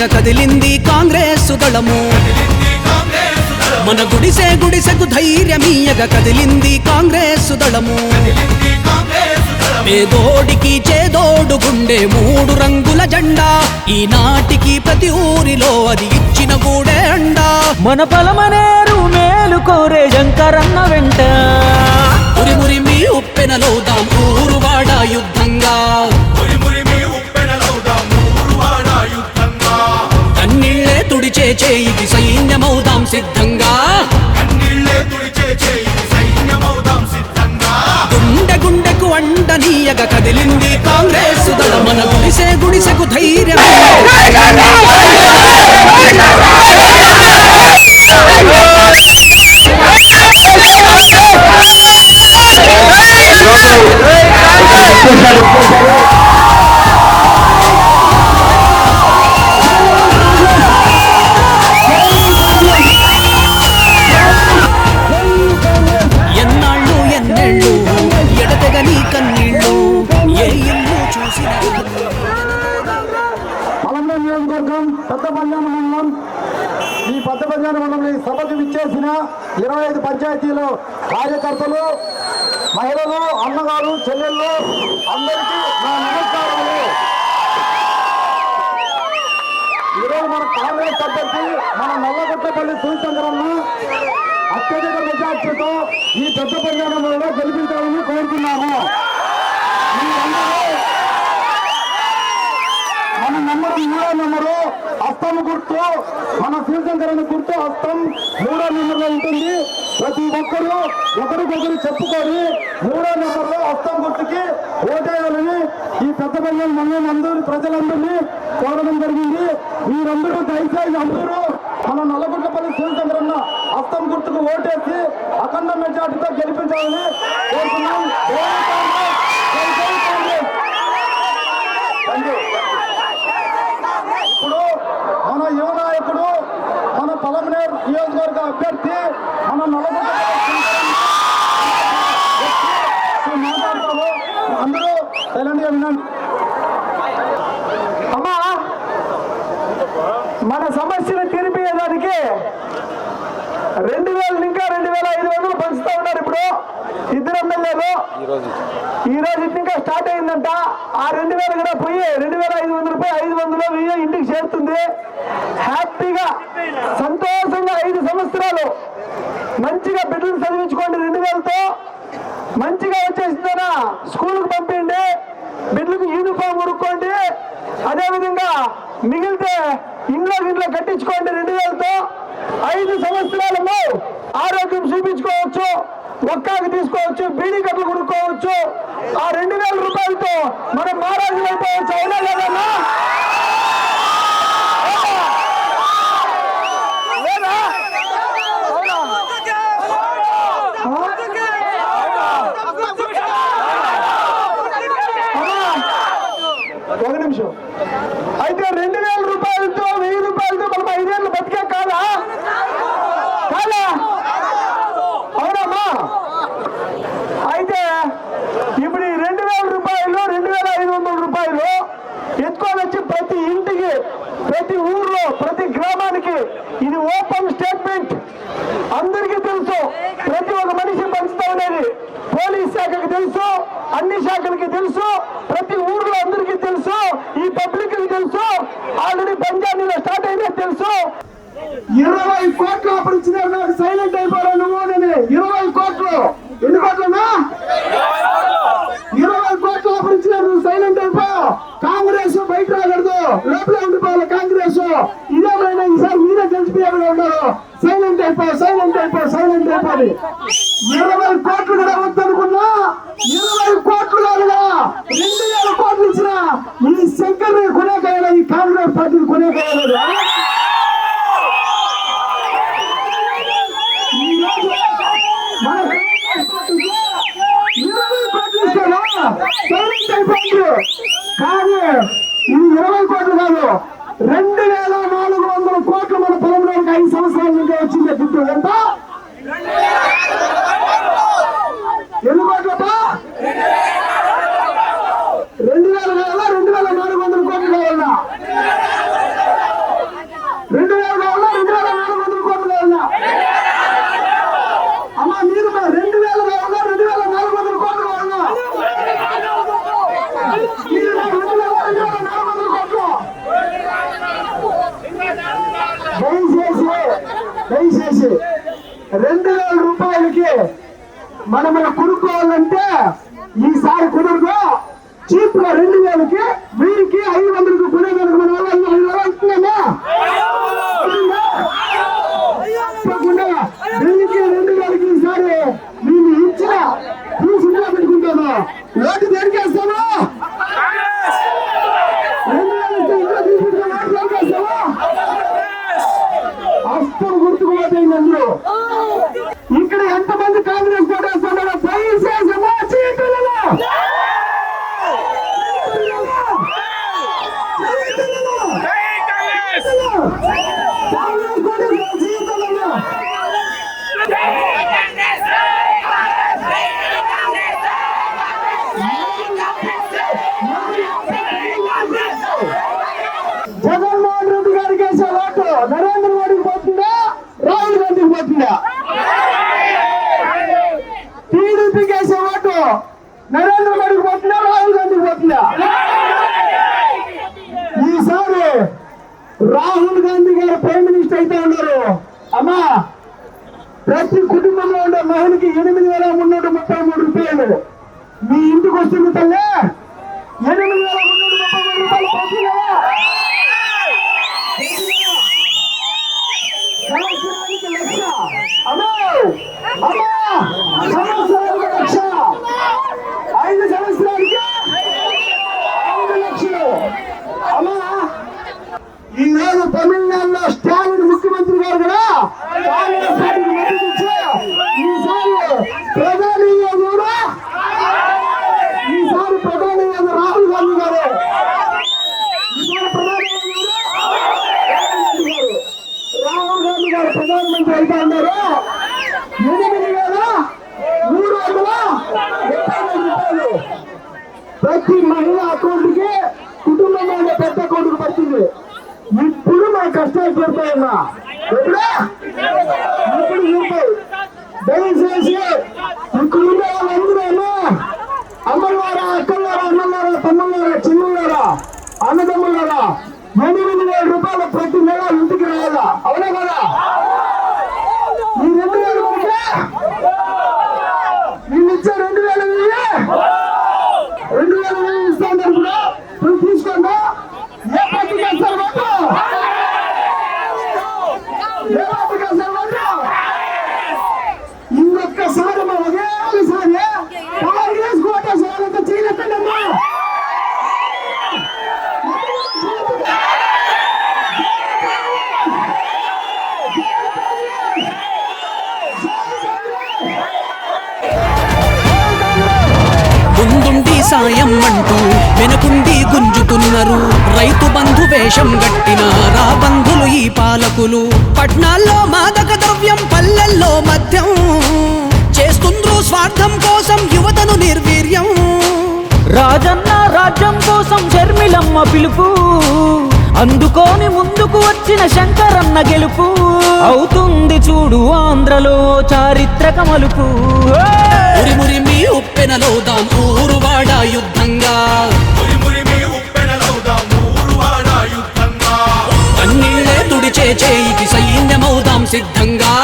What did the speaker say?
మీయగ కదిలింది కాంగ్రెస్ దళము. మన గుడిసె గుడిసెకు ధైర్యమీయగ కదిలింది కాంగ్రెస్ దళము. పేదోడికి చేదోడు గుండె 3 రంగుల జెండా, ఈనాటికి ప్రతి ఊరిలో అది ఇచ్చిన గూడే అండా. మన పలమనేరు మేలు కోరే శంకరన్న వెంట ఉరిమురిమి ఉప్పెనలవుదాం ఊరువాడ యుద్ధంగా. కన్నీళ్ళే తుడిచే చేయికి సైన్యమవుదాం సిద్ధంగా. గుండె గుండెకు అండనీయగ కదిలింది కాంగ్రెస్ దళం. మన గుడిసె గుడిసెకు ధైర్యం ఎన్నాళ్ళు ఎన్నెళ్ళు ఎడతెగని కన్నీళ్ళు ఏ ఇల్లు చూసిన. పలమనేరు నియోజకవర్గం పెద్దపల్లి మండలం. ఈ పెద్దపల్లి మండలం ఈ సభకు విచ్చేసిన 25 పంచాయతీలు కార్యకర్తలు, మహిళలు, అన్నగారు, చెల్లెళ్ళు అందరికీ నా నమస్కారాలు. ఈరోజు మన కాంగ్రెస్ అభ్యర్థి మన నల్లగొట్టపల్లి శివశంకరన్న అత్యధిక మెజార్టీతో ఈ పెద్దపల్లి మండలంలో గెలిపించాలని కోరుతున్నాము. మన నెంబరు హస్తం గుర్తు, మన శివశంకరన్న గుర్తు హస్తం 3వ నెంబర్లో ఉంటుంది. ప్రతి ఒక్కరూ ఒకరికొకరు చెప్పుకొని 3వ నెంబర్లో హస్తం గుర్తుకి ఓటేయాలని ఈ పెద్దపల్లి మండలం అందరూ ప్రజలందరినీ కోరడం జరిగింది. మీరందరూ దయచేసి అందరూ మన నల్లగొండపల్లి శివశంకరన్న హస్తం గుర్తుకు ఓటేసి అఖండ మెజార్టీతో గెలిపించాలని కోరుతున్నాం. ఇప్పుడు మన యువ నాయకుడు, మన పలమనేరు నియోజకవర్గ అభ్యర్థి మన నల్లగొండపల్లి మాట్లాడతారు. అందరూ సైలెంట్గా వినండి. అమ్మా, మన సమస్యను తీర్పియడానికి 2000 ఇంకా 2500 పంచుతా ఉన్నారు. ఇప్పుడు 2 ఎమ్మెల్యేలు ఈ రోజు ఇంకా స్టార్ట్ అయిందంట. ఆ 2000 కూడా పోయి 2500 రూపాయలు 500 1000 ఇంటికి చేరుతుంది. హ్యాపీగా సంతోషంగా 5 సంవత్సరాలు మంచిగా బిడ్డలు చదివించుకోండి. 2000తో మంచిగా వచ్చేసిందనా స్కూల్కి పంపిండి, బిడ్డలకు యూనిఫామ్ కొనుక్కోండి. అదేవిధంగా మిగిలితే ఇంట్లో కట్టించుకోండి. 2000తో 5 సంవత్సరాలలో ఆరోగ్యం చూపించుకోవచ్చు, ఒక్కాకి తీసుకోవచ్చు, బీడీ కట్టలు కొనుక్కోవచ్చు. ఆ 2000 రూపాయలతో మనం మహారాజులు అయిపోవచ్చు. అవునా లేదన్నా? ఒక నిమిషం. అయితే 2000 రూపాయలతో 1000 రూపాయలతో మనం 5 ఏళ్ళు బతికే కాదా? అవునమ్మా? అయితే ఇప్పుడు ఈ 2000 రూపాయలు 2500 రూపాయలు ఎత్తుకొని వచ్చి ప్రతి ఇంటికి, ప్రతి ఊర్లో, ప్రతి గ్రామానికి ఇది ఓపెన్ స్టేట్మెంట్. అందరికీ తెలుసు, ప్రతి ఒక్క మనిషి పంచుతా ఉండేది. పోలీస్ శాఖకి తెలుసు, అన్ని శాఖలకి తెలుసు, ప్రతి ఊర్లో అందరికీ తెలుసు, ఈ పబ్లిక్ కి తెలుసు. ఆల్రెడీ పంజాబీలో స్టార్ట్ అయినది తెలుసు. 20 కోట్లు అప్పుడు ఇచ్చినారు. నాకు సైలెంట్ అయిపోయాను నువ్వు. 20 కోట్లు. ఎన్ని కోట్లన్నా? 20 కోట్లు అప్పుడు ఇచ్చినారు. నువ్వు సైలెంట్ అయిపోయావు. కాంగ్రెస్ బయట రాకూడదు, లోపలే ఉండిపోవాలి కాంగ్రెస్. ఇదేమైనా ఈసారి మీరే గెలిచిపోయారు ఉన్నారు. సైలెంట్ అయిపోయి 20 కోట్లు కూడా వద్దనుకున్నా. 20 కోట్లు కాదుగా 2000 కోట్లు ఇచ్చిన ఈ శంకర్ కొనేకాయలు, ఈ కాంగ్రెస్ పార్టీని కొనేకాయలు. కానీ ఇది 20 కోట్లు కాదు, 2400 కోట్లు మన పొలంలోకి 5 సంవత్సరాల నుంచి వచ్చింది. దుడ్డు ఎంత? ఎన్ని కోట్లపా? 2000 కావాలా? 2400 కోట్లు కావాలా? తీసేసి 2000 రూపాయలకి మనం కొనుక్కోవాలంటే ఈసారి కుదరదు. చీప్ గా 2000కి వీరికి 500కి కొనేదానికి మన వల్ల 500 అంటున్నామా? వీరికి 2000కి ఈసారి వీళ్ళు ఇచ్చిన పూసుగా పెట్టుకుంటాను. ఓటు దేనికేస్తామా? 2000 అస్తం గుర్తుకుపోతాయి అందరూ. ఇక్కడ ఎంతమంది కాంగ్రెస్ కోటేస్తున్నారో పైసేసమా చీటులలో జగన్మోహన్ రెడ్డి గారికి వేసే ఓటు నరేంద్ర మోడీకి పోతుందా, రాహుల్ గాంధీకి పోతుందా? టీడీపీకి వేసే ఓటు నరేంద్ర మోడీకి పోతుందా, రాహుల్ గాంధీకి పోతుందా? ఈసారి రాహుల్ గాంధీ గారు ప్రైమ్ మినిస్టర్ అయితే ఉన్నారు. అమ్మా, ప్రతి కుటుంబంలో ఉండే మహిళకి 8,333 రూపాయలు మీ ఇంటికి వస్తుంది తల్లి. 8,333 రూపాయలు పోతుందా? సంవత్సరానికి 1,00,000. అమ్మా అమ్మా, సంవత్సరానికి 1,00,000. 5 సంవత్సరాలకి 5 లక్షలు. అమ్మా, ఈ రోజు తమిళనాడులో స్టాలిన్ ముఖ్యమంత్రి గారు కూడా కాంగ్రెస్ పార్టీకి మద్దతు ఇచ్చి ఈసారి ప్రధాని కూడా రాహుల్ గాంధీ గారు రాహుల్ గాంధీ గారు ప్రధానమంత్రి అయితే ఉన్నారు. 8,333 రూపాయలు ప్రతి మహిళ అకౌంట్ కి కుటుంబంలో ఉండే పెద్ద అకౌంట్ కు పడుతుంది. ఇప్పుడు మా కష్టాలు తీరుతాయమ్మా. ఇప్పుడు తీరుతాయి. దయచేసి ఇక్కడ ఉండే వాళ్ళందరూ అమ్మలారా, అక్కలారా, అన్నలారా, తమ్ముళ్ళారా, చిన్నలారా, అన్నదమ్ములారా, 8,000 రూపాయలు ప్రతి నెల ఇంటికి రావాలా? అవునా కదా? ఈ 2,000 వరకే వీళ్ళు ఇచ్చే 2,000 ఇస్తాను కూడా నువ్వు తీసుకోండి. ఏ పార్టీకి వేస్తారు ఓటు? ఏ పార్టీకి వేస్తారు ఓటు? ఇంకొకసారి మా ఒకేసారి కాంగ్రెస్ కోటేశ్వరంతా చేయలేకండమ్మా. ముందుండి సాయం అంటూ వెనుకుండి గుంజుతున్నారు. రైతు బంధు వేషం గట్టిన రా బంధులు ఈ పాలకులు. పట్నాల్లో మాదక ద్రవ్యం, పల్లెల్లో మద్యం చేస్తుండ్రు స్వార్థం కోసం యువతను నిర్వీర్యం. రాజన్న రాజ్యం కోసం షర్మిలమ్మ పిలుపు అందుకోని ముందుకు వచ్చిన శంకరన్న గెలుపు. అవుతుంది చూడు ఆంధ్రలో చారిత్రక మలుపు. ఉరిమురిమి ఉప్పెనలోదాం ఊరువాడ యుద్ధంగా, కన్నీళ్ళే తుడిచే చేయికి సైన్యమౌదాం సిద్ధంగా.